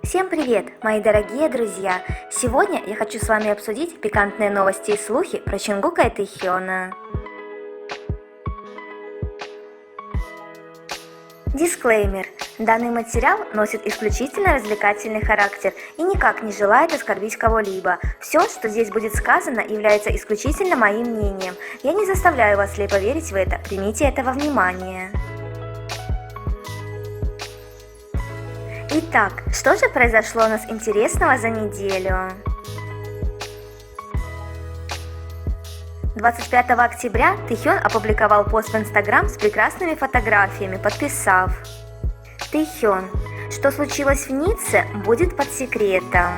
Всем привет, мои дорогие друзья! Сегодня я хочу с вами обсудить пикантные новости и слухи про Чонгука и Тэхёна. Дисклеймер. Данный материал носит исключительно развлекательный характер и никак не желает оскорбить кого-либо. Все, что здесь будет сказано, является исключительно моим мнением. Я не заставляю вас слепо верить в это, примите это во внимание. Итак, что же произошло у нас интересного за неделю? 25 октября Тэхён опубликовал пост в Инстаграм с прекрасными фотографиями, подписав: «Тэхён, что случилось в Ницце, будет под секретом».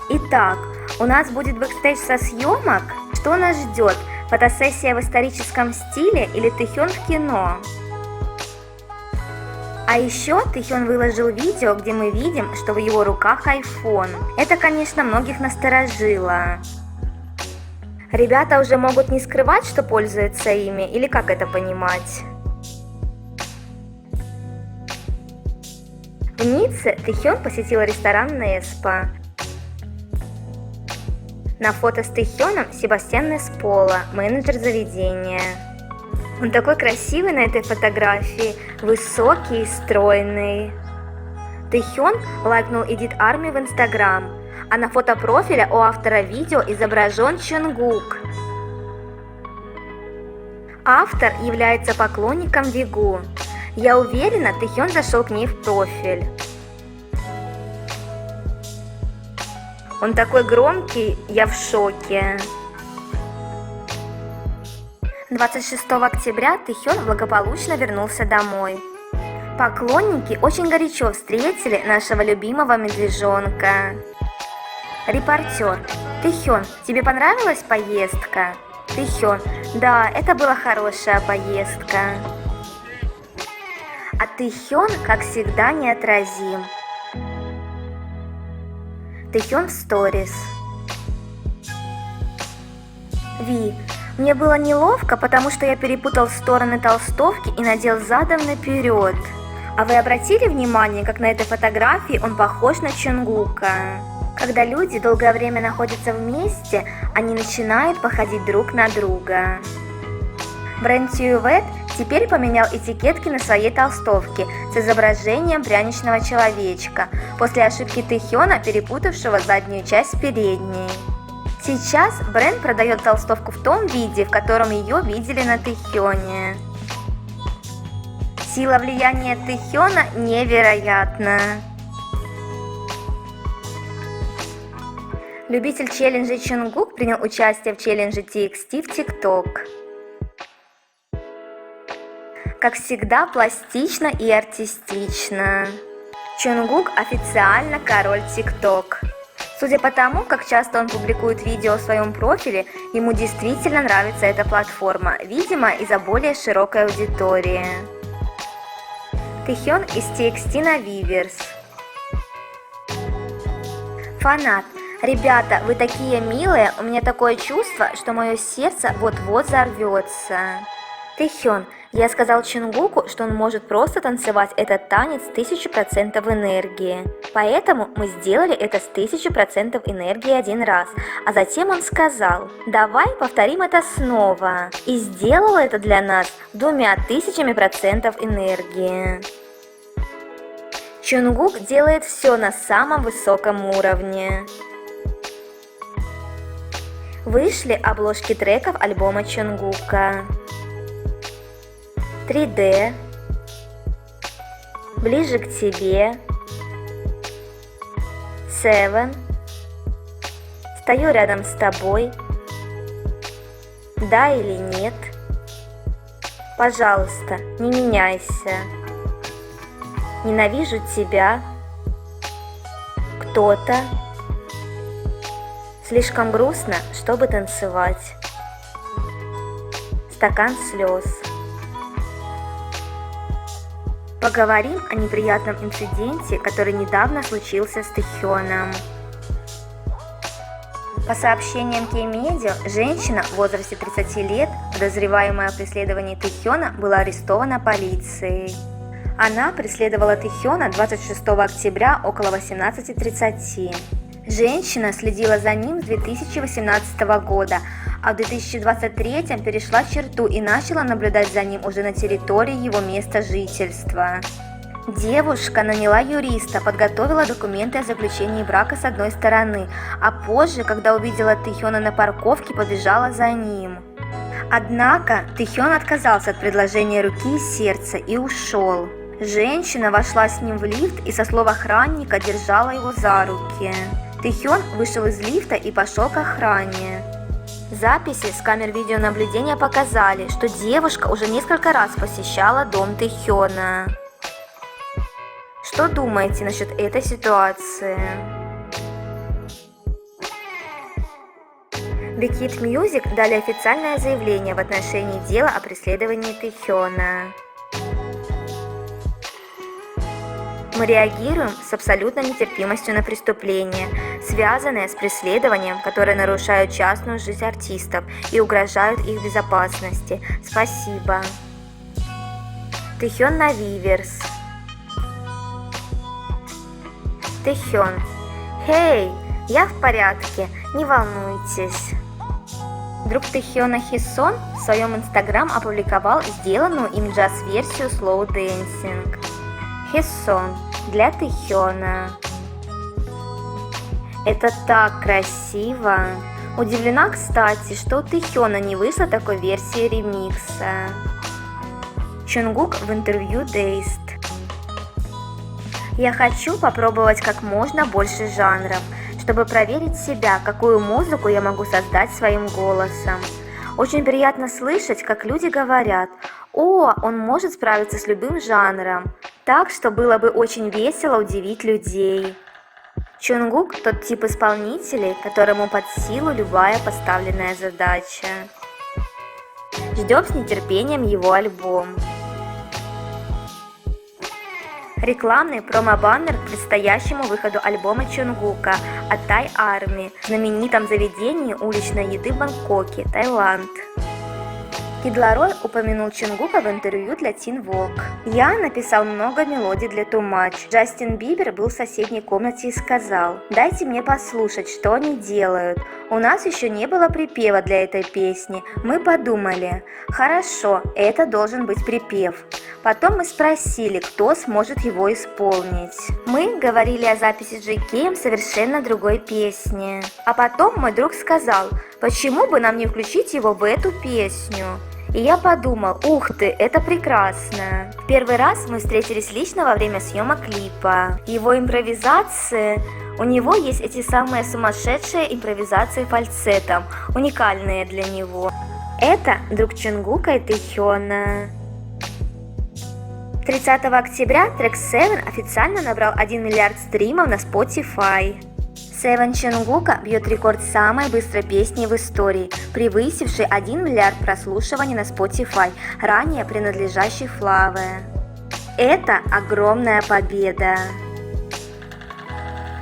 Итак, у нас будет бэкстейдж со съемок? Что нас ждет? Фотосессия в историческом стиле или Тэхён в кино? А еще Тэхён выложил видео, где мы видим, что в его руках iPhone. Это, конечно, многих насторожило. Ребята уже могут не скрывать, что пользуются ими, или как это понимать? В Ницце Тэхён посетил ресторан Неспа. На фото с Тэхёном Себастьян Неспола, менеджер заведения. Он такой красивый на этой фотографии, высокий и стройный. Тэхён лайкнул Эдит Арми в Инстаграм, а на фото профиля у автора видео изображен Чонгук. Автор является поклонником Вигу. Я уверена, Тэхён зашел к ней в профиль. Он такой громкий, я в шоке. 26 октября Тэхён благополучно вернулся домой. Поклонники очень горячо встретили нашего любимого медвежонка. Репортер: «Тэхён, тебе понравилась поездка?» Тэхён: «Да, это была хорошая поездка». А Тэхён, как всегда, неотразим. Тэхён в сторис: «Ви, мне было неловко, потому что я перепутал стороны толстовки и надел задом наперед. А вы обратили внимание, как на этой фотографии он похож на Чонгука? Когда люди долгое время находятся вместе, они начинают походить друг на друга». Бренд Тювет теперь поменял этикетки на своей толстовке с изображением пряничного человечка после ошибки Тэхёна, перепутавшего заднюю часть с передней. Сейчас бренд продает толстовку в том виде, в котором ее видели на Тэхёне. Сила влияния Тэхёна невероятна. Любитель челленджей Чонгук принял участие в челлендже TXT в ТикТок. Как всегда, пластично и артистично. Чонгук официально король ТикТок. Судя по тому, как часто он публикует видео в своем профиле, ему действительно нравится эта платформа, видимо, из-за более широкой аудитории. Тэхён из TXT на Виверс. Фанат: «Ребята, вы такие милые, у меня такое чувство, что мое сердце вот-вот взорвется». Тэхён: «Я сказал Чонгуку, что он может просто танцевать этот танец с 1000% энергии. Поэтому мы сделали это с 1000% энергии один раз. А затем он сказал: давай повторим это снова. И сделал это для нас 2000% энергии». Чонгук делает все на самом высоком уровне. Вышли обложки треков альбома Чонгука. 3D, Ближе к тебе, Seven, Стою рядом с тобой, Да или нет, Пожалуйста, не меняйся, Ненавижу тебя, Кто-то, Слишком грустно, чтобы танцевать, Стакан слез. Поговорим о неприятном инциденте, который недавно случился с Тэхёном. По сообщениям Кей-Медиа, женщина в возрасте 30 лет, подозреваемая в преследовании Тэхёна, была арестована полицией. Она преследовала Тэхёна 26 октября около 18:30. Женщина следила за ним с 2018 года, а в 2023 перешла черту и начала наблюдать за ним уже на территории его места жительства. Девушка наняла юриста, подготовила документы о заключении брака с одной стороны, а позже, когда увидела Тэхёна на парковке, побежала за ним. Однако Тэхён отказался от предложения руки и сердца и ушел. Женщина вошла с ним в лифт и, со слов охранника, держала его за руки. Тэхён вышел из лифта и пошел к охране. Записи с камер видеонаблюдения показали, что девушка уже несколько раз посещала дом Тэхёна. Что думаете насчет этой ситуации? Big Hit Music дали официальное заявление в отношении дела о преследовании Тэхёна. Мы реагируем с абсолютной нетерпимостью на преступления, связанные с преследованием, которые нарушают частную жизнь артистов и угрожают их безопасности. Спасибо. Тэхён на Виверс. Тэхён. Хей, я в порядке, не волнуйтесь. Друг Тэхёна Хисон в своем инстаграм опубликовал сделанную им джаз-версию Slow Dancing. Хисон для Тэхёна. Это так красиво. Удивлена, кстати, что у Тэхёна не вышло такой версии ремикса. Чонгук в интервью Dazed. Я хочу попробовать как можно больше жанров, чтобы проверить себя, какую музыку я могу создать своим голосом. Очень приятно слышать, как люди говорят: «О, он может справиться с любым жанром». Так что было бы очень весело удивить людей. Чонгук – тот тип исполнителей, которому под силу любая поставленная задача. Ждем с нетерпением его альбом. Рекламный промо-баннер к предстоящему выходу альбома Чонгука от Thai Army в знаменитом заведении уличной еды в Бангкоке, Таиланд. Кид Ларой упомянул Чонгука в интервью для Teen Vogue. «Я написал много мелодий для Too Much. Джастин Бибер был в соседней комнате и сказал: дайте мне послушать, что они делают. У нас еще не было припева для этой песни. Мы подумали: хорошо, это должен быть припев. Потом мы спросили, кто сможет его исполнить. Мы говорили о записи Джей Кеем совершенно другой песни. А потом мой друг сказал: почему бы нам не включить его в эту песню? И я подумал: ух ты, это прекрасно. В первый раз мы встретились лично во время съемок клипа. Его импровизации... У него есть эти самые сумасшедшие импровизации фальцетом, уникальные для него. Это друг Чонгука и Тэхёна. 30 октября трек Seven официально набрал 1 миллиард стримов на Spotify. Seven Чонгука бьет рекорд самой быстрой песни в истории, превысившей 1 миллиард прослушиваний на Spotify, ранее принадлежащей Флаве. Это огромная победа.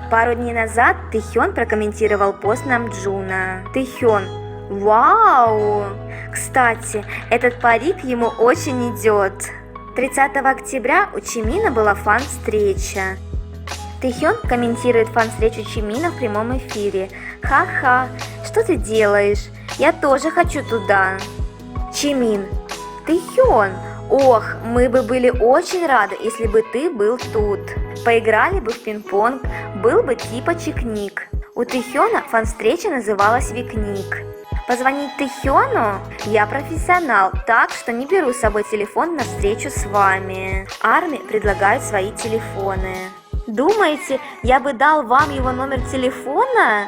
Пару дней назад Тэхён прокомментировал пост Намджуна. Тэхён: вау! Кстати, этот парик ему очень идет. 30 октября у Чимина была фан-встреча. Тэхён комментирует фан-встречу Чимина в прямом эфире. Ха-ха, что ты делаешь? Я тоже хочу туда. Чимин: Тэхён, ох, мы бы были очень рады, если бы ты был тут. Поиграли бы в пинг-понг, был бы типа чикник. У Тэхёна фан-встреча называлась Викник. Позвонить Тэхёну? Я профессионал, так что не беру с собой телефон на встречу с вами. Арми предлагают свои телефоны. Думаете, я бы дал вам его номер телефона?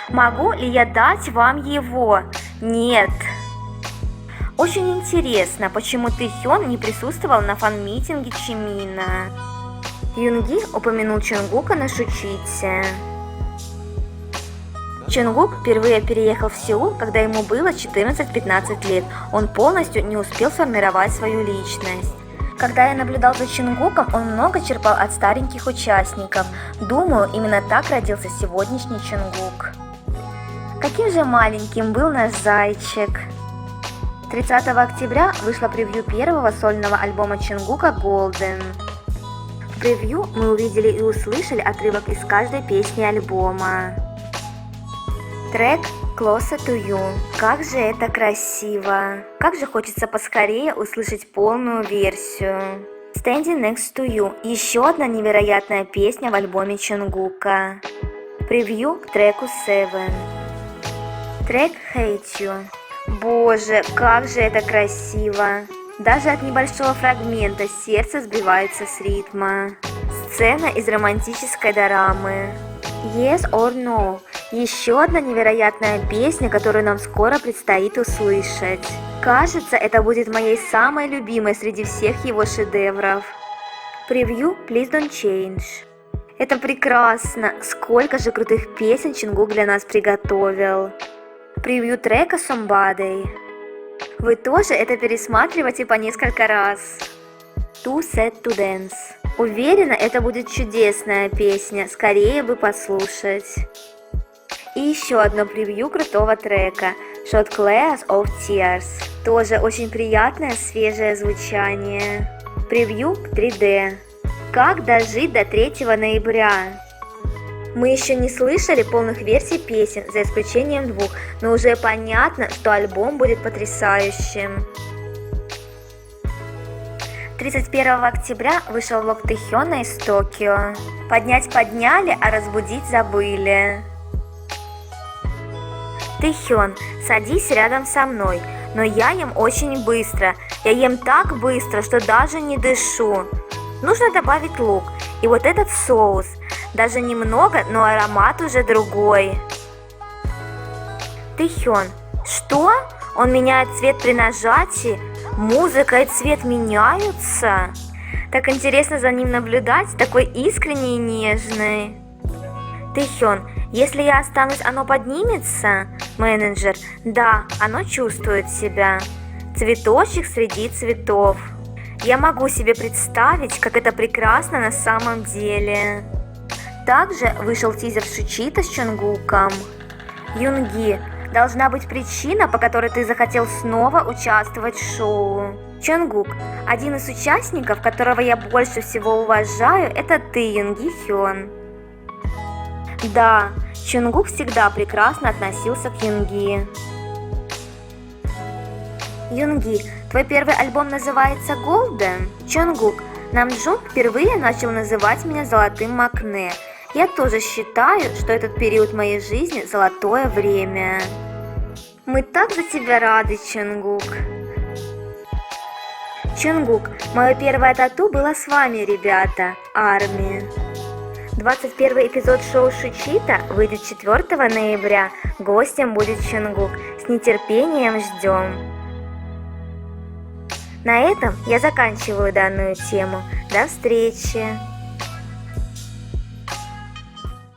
Могу ли я дать вам его? Нет. Очень интересно, почему Тэхён не присутствовал на фан-митинге Чимина. Юнги упомянул Чонгука на Шучите. Чонгук впервые переехал в Сеул, когда ему было 14-15 лет. Он полностью не успел сформировать свою личность. Когда я наблюдал за Чонгуком, он много черпал от стареньких участников. Думаю, именно так родился сегодняшний Чонгук. Каким же маленьким был наш зайчик. 30 октября вышло превью первого сольного альбома Чонгука Golden. В превью мы увидели и услышали отрывок из каждой песни альбома. Трек Closer to You. Как же это красиво! Как же хочется поскорее услышать полную версию. Standing Next to You. Еще одна невероятная песня в альбоме Чонгука. Превью к треку Seven. Трек Hate You. Боже, как же это красиво! Даже от небольшого фрагмента сердце сбивается с ритма. Сцена из романтической дорамы. Yes or No. Еще одна невероятная песня, которую нам скоро предстоит услышать. Кажется, это будет моей самой любимой среди всех его шедевров. Превью Please Don't Change. Это прекрасно! Сколько же крутых песен Чонгук для нас приготовил. Превью трека Somebody. Вы тоже это пересматриваете по несколько раз. Too Sad to Dance. Уверена, это будет чудесная песня, скорее бы послушать. И еще одно превью крутого трека Shot Glass of Tears. Тоже очень приятное свежее звучание. Превью к 3D. Как дожить до 3 ноября? Мы еще не слышали полных версий песен, за исключением 2, но уже понятно, что альбом будет потрясающим. 31 октября вышел влог Тэхёна из Токио. Поднять подняли, а разбудить забыли. Тэхён, садись рядом со мной, но я ем очень быстро. Я ем так быстро, что даже не дышу. Нужно добавить лук и вот этот соус. Даже немного, но аромат уже другой. Тэхён, что? Он меняет цвет при нажатии? Музыка и цвет меняются? Так интересно за ним наблюдать, такой искренний и нежный. Тэхён, если я останусь, оно поднимется? Менеджер, да, оно чувствует себя. Цветочек среди цветов. Я могу себе представить, как это прекрасно на самом деле. Также вышел тизер Шучита с Чонгуком. Юнги, должна быть причина, по которой ты захотел снова участвовать в шоу. Чонгук, один из участников, которого я больше всего уважаю, это ты, Юнги Хён. Да, Чонгук всегда прекрасно относился к Юнги. Юнги, твой первый альбом называется Golden? Чонгук, Намджун впервые начал называть меня золотым Макне. Я тоже считаю, что этот период моей жизни – золотое время. Мы так за тебя рады, Чонгук. Чонгук, мое первое тату было с вами, ребята, Арми. 21 эпизод шоу Шучита выйдет 4 ноября. Гостем будет Чонгук. С нетерпением ждем. На этом я заканчиваю данную тему. До встречи!